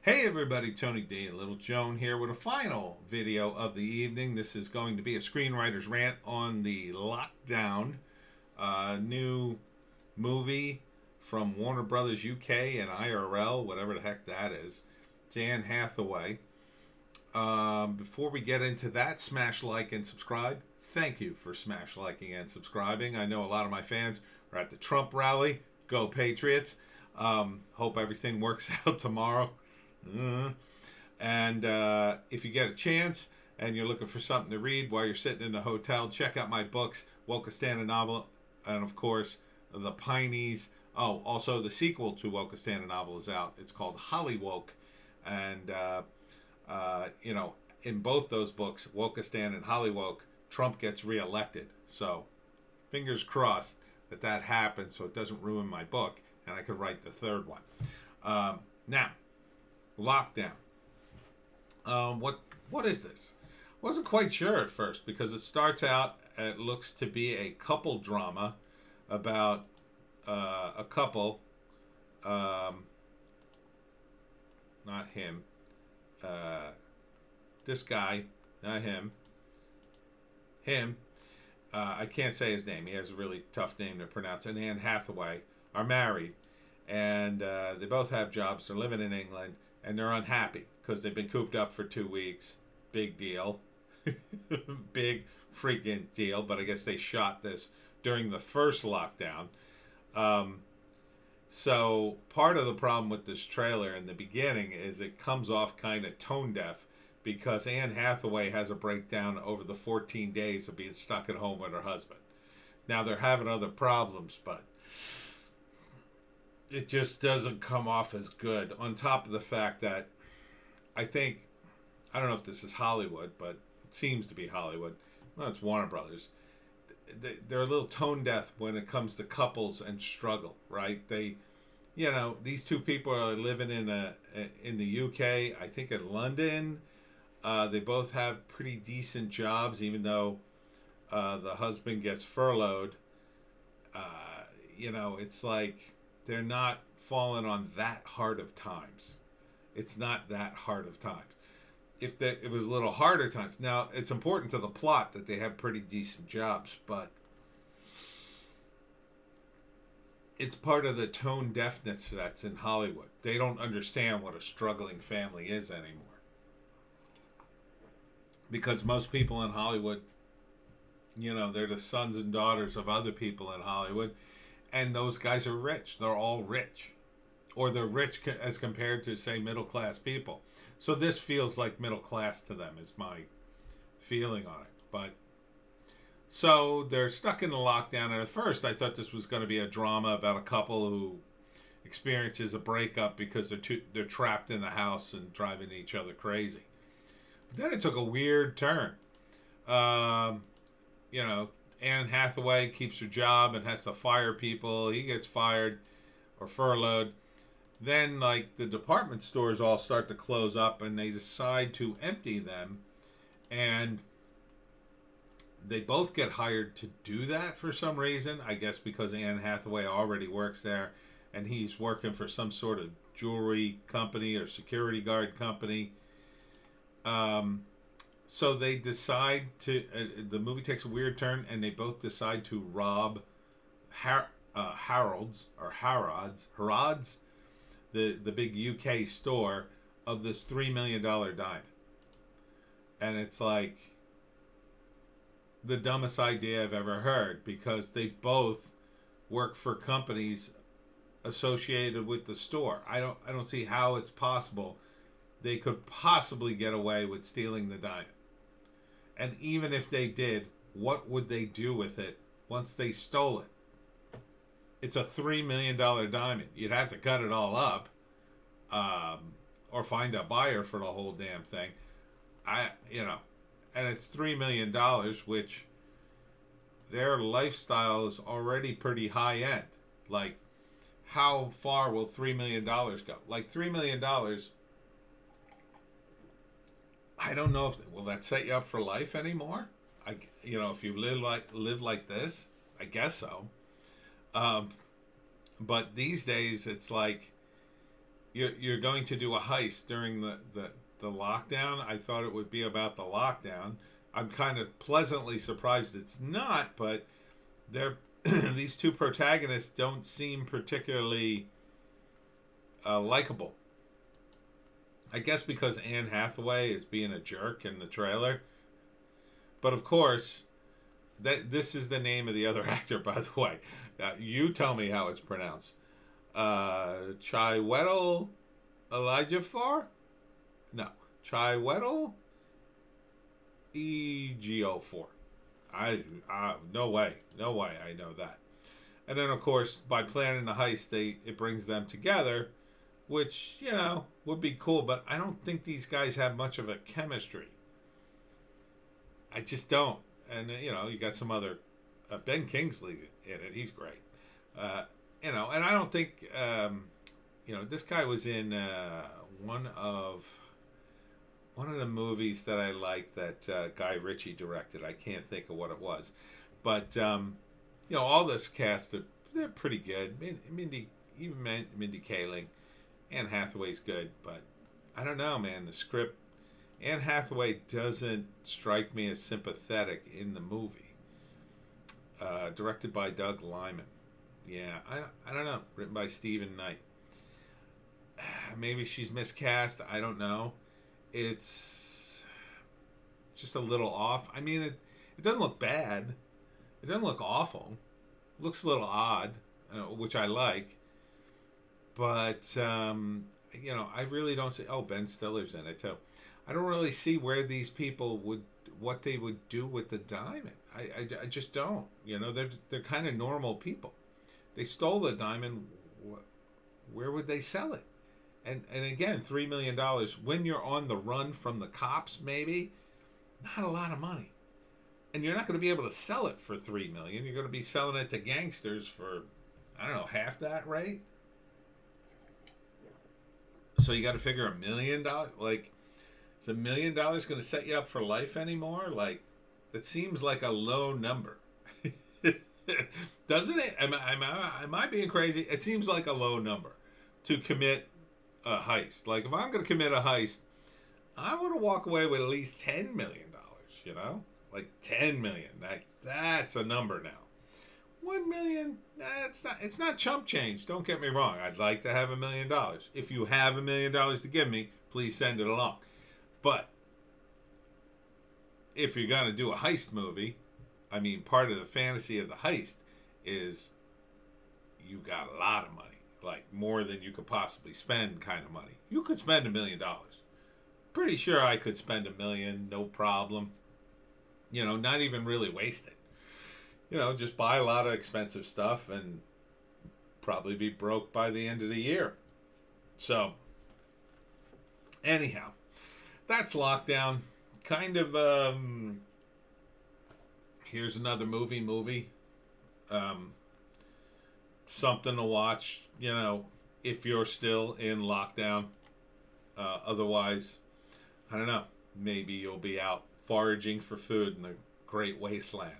Hey everybody, Tony D and Little Joan here with a final video of the evening. This is going to be a screenwriter's rant on the Lockdown, new movie from Warner Brothers UK and IRL, whatever the heck that is. It's Anne Hathaway. Before we get into that, smash like and subscribe. Thank you for smash liking and subscribing. I know a lot of my fans are at the Trump rally. Go Patriots. Hope everything works out tomorrow. And if you get a chance and you're looking for something to read while you're sitting in the hotel, check out my books, Woke a Novel, and of course, the Pineys. Oh, also the sequel to Woke a Novel is out. It's called Hollywoke. And, in both those books, Woke and Hollywoke, Trump gets reelected. So, fingers crossed that happens so it doesn't ruin my book and I could write the third one. Now, Lockdown. What is this? Wasn't quite sure at first because it starts out. It looks to be a couple drama about a couple. Not him. This guy, not him. Him. I can't say his name. He has a really tough name to pronounce. And Anne Hathaway are married, and they both have jobs. They're living in England. And they're unhappy because they've been cooped up for 2 weeks. Big deal. Big freaking deal. But I guess they shot this during the first lockdown. So part of the problem with this trailer in the beginning is it comes off kind of tone deaf because Anne Hathaway has a breakdown over the 14 days of being stuck at home with her husband. Now they're having other problems, but it just doesn't come off as good. On top of the fact that I don't know if this is Hollywood, but it seems to be Hollywood. Well, it's Warner Brothers. They're a little tone deaf when it comes to couples and struggle, right? These two people are living in the UK, I think in London. They both have pretty decent jobs, even though the husband gets furloughed. It's like they're not falling on that hard of times. It's not that hard of times. If it was a little harder times. Now, it's important to the plot that they have pretty decent jobs, but it's part of the tone deafness that's in Hollywood. They don't understand what a struggling family is anymore. Because most people in Hollywood, they're the sons and daughters of other people in Hollywood. And those guys are rich. They're all rich. Or they're rich as compared to, say, middle-class people. So this feels like middle class to them is my feeling on it. So they're stuck in the lockdown. And at first I thought this was going to be a drama about a couple who experiences a breakup because they're trapped in the house and driving each other crazy. But then it took a weird turn. Anne Hathaway keeps her job and has to fire people. He gets fired or furloughed. Then, the department stores all start to close up and they decide to empty them. And they both get hired to do that for some reason. I guess because Anne Hathaway already works there and he's working for some sort of jewelry company or security guard company. So they decide to, the movie takes a weird turn and they both decide to rob Harrods, the big UK store, of this $3 million diamond. And it's like the dumbest idea I've ever heard because they both work for companies associated with the store. I don't see how it's possible they could possibly get away with stealing the diamond. And even if they did, what would they do with it once they stole it? It's a $3 million diamond. You'd have to cut it all up, or find a buyer for the whole damn thing. And it's $3 million, which their lifestyle is already pretty high end. Like, how far will $3 million go? Like, $3 million, I don't know will that set you up for life anymore? If you live like this, I guess so. But these days it's like you're going to do a heist during the lockdown. I thought it would be about the lockdown. I'm kind of pleasantly surprised it's not, but they're these two protagonists don't seem particularly likable. I guess because Anne Hathaway is being a jerk in the trailer. But of course, this is the name of the other actor, by the way. You tell me how it's pronounced. Chiwetel Ejiofor? No, Chiwetel Ejiofor. No way I know that. And then of course, by planning the heist, it brings them together, which would be cool. But I don't think these guys have much of a chemistry. I just don't. And you got some other Ben Kingsley in it. He's great. And I don't think this guy was in one of the movies that I like that Guy Ritchie directed. I can't think of what it was, but all this cast they're pretty good. Mindy Kaling, Anne Hathaway's good, but I don't know, man. The script, Anne Hathaway doesn't strike me as sympathetic in the movie. Directed by Doug Liman. Yeah, I don't know. Written by Stephen Knight. Maybe she's miscast. I don't know. It's just a little off. I mean, it doesn't look bad. It doesn't look awful. It looks a little odd, which I like. But, I really don't see... Oh, Ben Stiller's in it, too. I don't really see where these people what they would do with the diamond. I just don't. They're kind of normal people. They stole the diamond. Where would they sell it? And again, $3 million when you're on the run from the cops, maybe not a lot of money. And you're not going to be able to sell it for $3 million. You're going to be selling it to gangsters for, I don't know, half that, right? So you got to figure $1 million. Like, is $1 million going to set you up for life anymore? Like, it seems like a low number. Doesn't it? Am I being crazy? It seems like a low number to commit a heist. Like, if I'm going to commit a heist, I want to walk away with at least $10 million, Like $10 million. That's a number now. $1 million, it's not chump change. Don't get me wrong. I'd like to have $1 million. If you have $1 million to give me, please send it along. But if you're going to do a heist movie, I mean, part of the fantasy of the heist is you got a lot of money. Like, more than you could possibly spend kind of money. You could spend $1 million. Pretty sure I could spend $1 million, no problem. Not even really waste it. Just buy a lot of expensive stuff and probably be broke by the end of the year. So, anyhow, that's Lockdown. Kind of, here's another movie. Something to watch, if you're still in lockdown. Otherwise, I don't know. Maybe you'll be out foraging for food in the great wasteland.